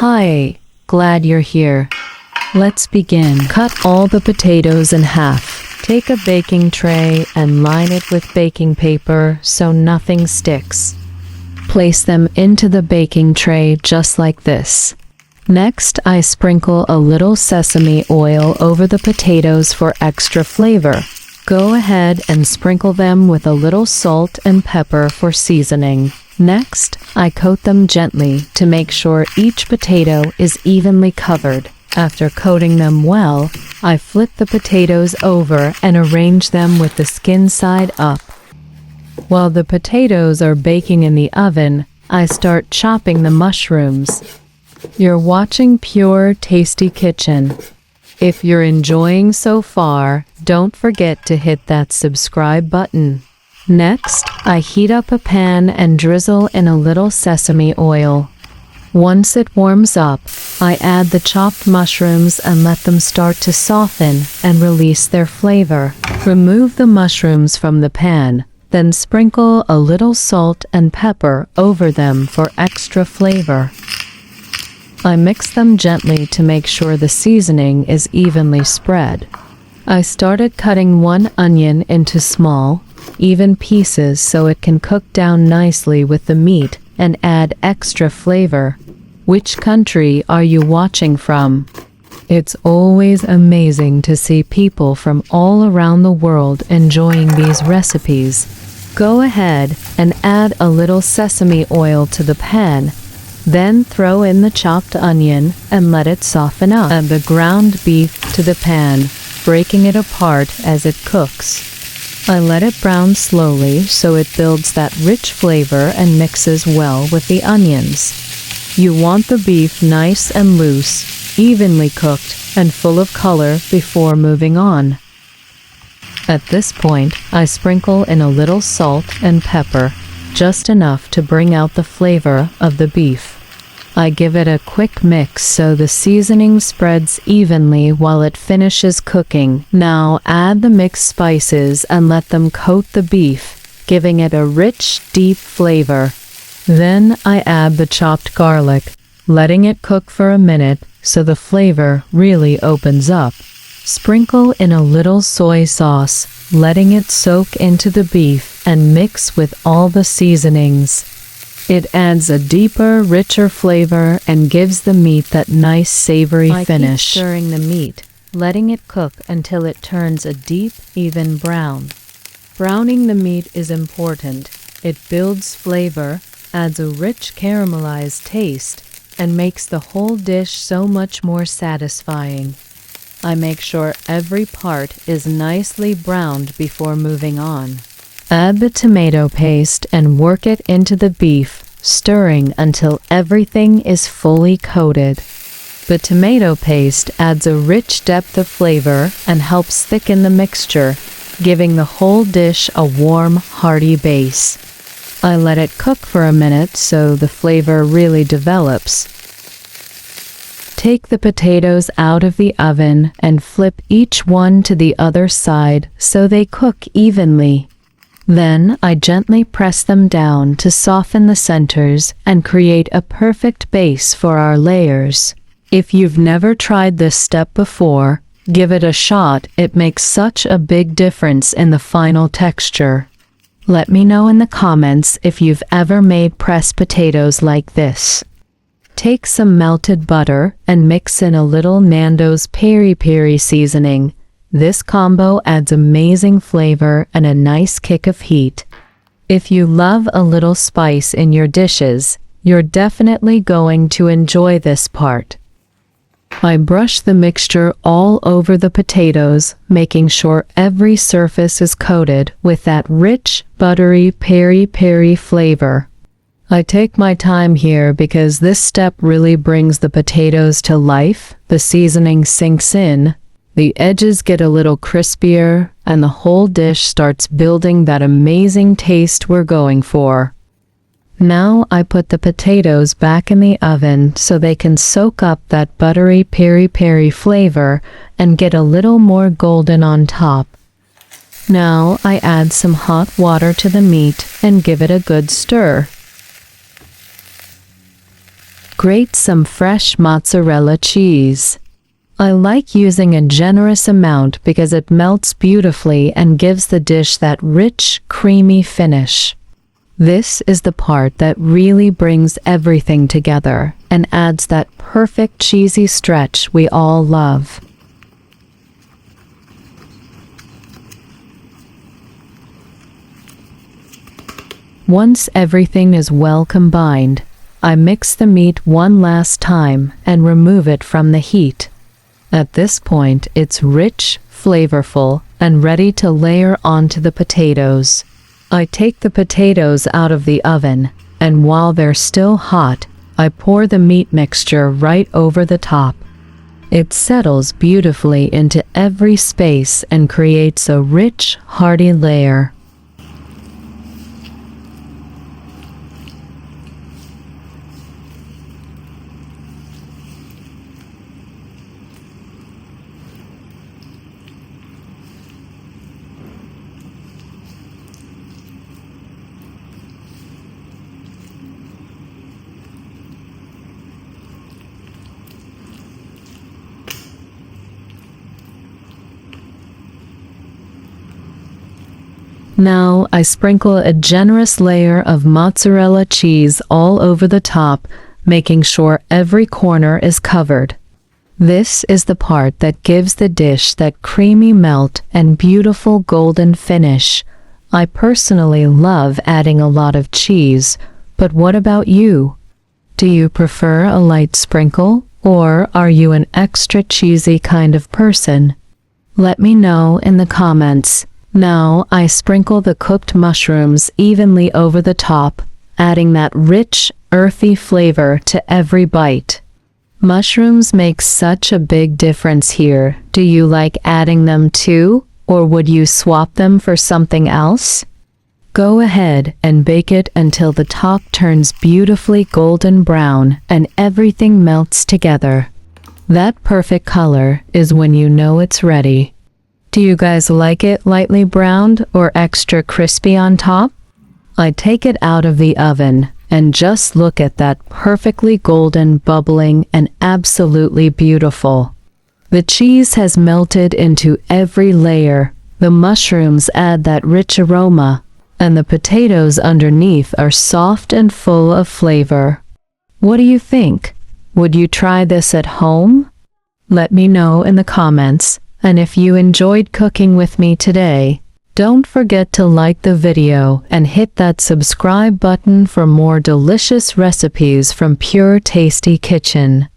Hi, glad you're here. Let's begin. Cut all the potatoes in half. Take a baking tray and line it with baking paper so nothing sticks. Place them into the baking tray just like this. Next, I sprinkle a little sesame oil over the potatoes for extra flavor. Go ahead and sprinkle them with a little salt and pepper for seasoning. Next, I coat them gently to make sure each potato is evenly covered. After coating them well, I flip the potatoes over and arrange them with the skin side up. While the potatoes are baking in the oven, I start chopping the mushrooms. You're watching Pure Tasty Kitchen. If you're enjoying so far, don't forget to hit that subscribe button. Next, I heat up a pan and drizzle in a little sesame oil. Once it warms up, I add the chopped mushrooms and let them start to soften and release their flavor. Remove the mushrooms from the pan, then sprinkle a little salt and pepper over them for extra flavor. I mix them gently to make sure the seasoning is evenly spread. I started cutting one onion into small, even pieces so it can cook down nicely with the meat and add extra flavor. Which country are you watching from? It's always amazing to see people from all around the world enjoying these recipes. Go ahead and add a little sesame oil to the pan. Then throw in the chopped onion and let it soften up. Add the ground beef to the pan, breaking it apart as it cooks. I let it brown slowly so it builds that rich flavor and mixes well with the onions. You want the beef nice and loose, evenly cooked, and full of color before moving on. At this point, I sprinkle in a little salt and pepper, just enough to bring out the flavor of the beef. I give it a quick mix so the seasoning spreads evenly while it finishes cooking. Now add the mixed spices and let them coat the beef, giving it a rich, deep flavor. Then I add the chopped garlic, letting it cook for a minute so the flavor really opens up. Sprinkle in a little soy sauce, letting it soak into the beef and mix with all the seasonings. It adds a deeper, richer flavor and gives the meat that nice savory finish. I keep stirring the meat, letting it cook until it turns a deep, even brown. Browning the meat is important. It builds flavor, adds a rich caramelized taste, and makes the whole dish so much more satisfying. I make sure every part is nicely browned before moving on. Add the tomato paste and work it into the beef, stirring until everything is fully coated. The tomato paste adds a rich depth of flavor and helps thicken the mixture, giving the whole dish a warm, hearty base. I let it cook for a minute so the flavor really develops. Take the potatoes out of the oven and flip each one to the other side so they cook evenly. Then I gently press them down to soften the centers and create a perfect base for our layers. If you've never tried this step before, give it a shot. It makes such a big difference in the final texture. Let me know in the comments if you've ever made pressed potatoes like this. Take some melted butter and mix in a little Nando's Peri-Peri seasoning. This combo adds amazing flavor and a nice kick of heat. If you love a little spice in your dishes, you're definitely going to enjoy this part. I brush the mixture all over the potatoes, making sure every surface is coated with that rich, buttery peri-peri flavor. I take my time here because this step really brings the potatoes to life. The seasoning sinks in, the edges get a little crispier, and the whole dish starts building that amazing taste we're going for. Now I put the potatoes back in the oven so they can soak up that buttery peri-peri flavor and get a little more golden on top. Now I add some hot water to the meat and give it a good stir. grate some fresh mozzarella cheese. I like using a generous amount because it melts beautifully and gives the dish that rich, creamy finish. This is the part that really brings everything together and adds that perfect cheesy stretch we all love. Once everything is well combined, I mix the meat one last time and remove it from the heat. At this point, it's rich, flavorful, and ready to layer onto the potatoes. I take the potatoes out of the oven, and while they're still hot, I pour the meat mixture right over the top. It settles beautifully into every space and creates a rich, hearty layer. Now I sprinkle a generous layer of mozzarella cheese all over the top, making sure every corner is covered. This is the part that gives the dish that creamy melt and beautiful golden finish. I personally love adding a lot of cheese, but what about you? Do you prefer a light sprinkle, or are you an extra cheesy kind of person? Let me know in the comments. Now I sprinkle the cooked mushrooms evenly over the top, adding that rich, earthy flavor to every bite. Mushrooms make such a big difference here. Do you like adding them too, or would you swap them for something else? Go ahead and bake it until the top turns beautifully golden brown and everything melts together. That perfect color is when you know it's ready. Do you guys like it lightly browned or extra crispy on top? I take it out of the oven and just look at that perfectly golden, bubbling, and absolutely beautiful. The cheese has melted into every layer, the mushrooms add that rich aroma, and the potatoes underneath are soft and full of flavor. What do you think? Would you try this at home? Let me know in the comments. And if you enjoyed cooking with me today, don't forget to like the video and hit that subscribe button for more delicious recipes from Pure Tasty Kitchen.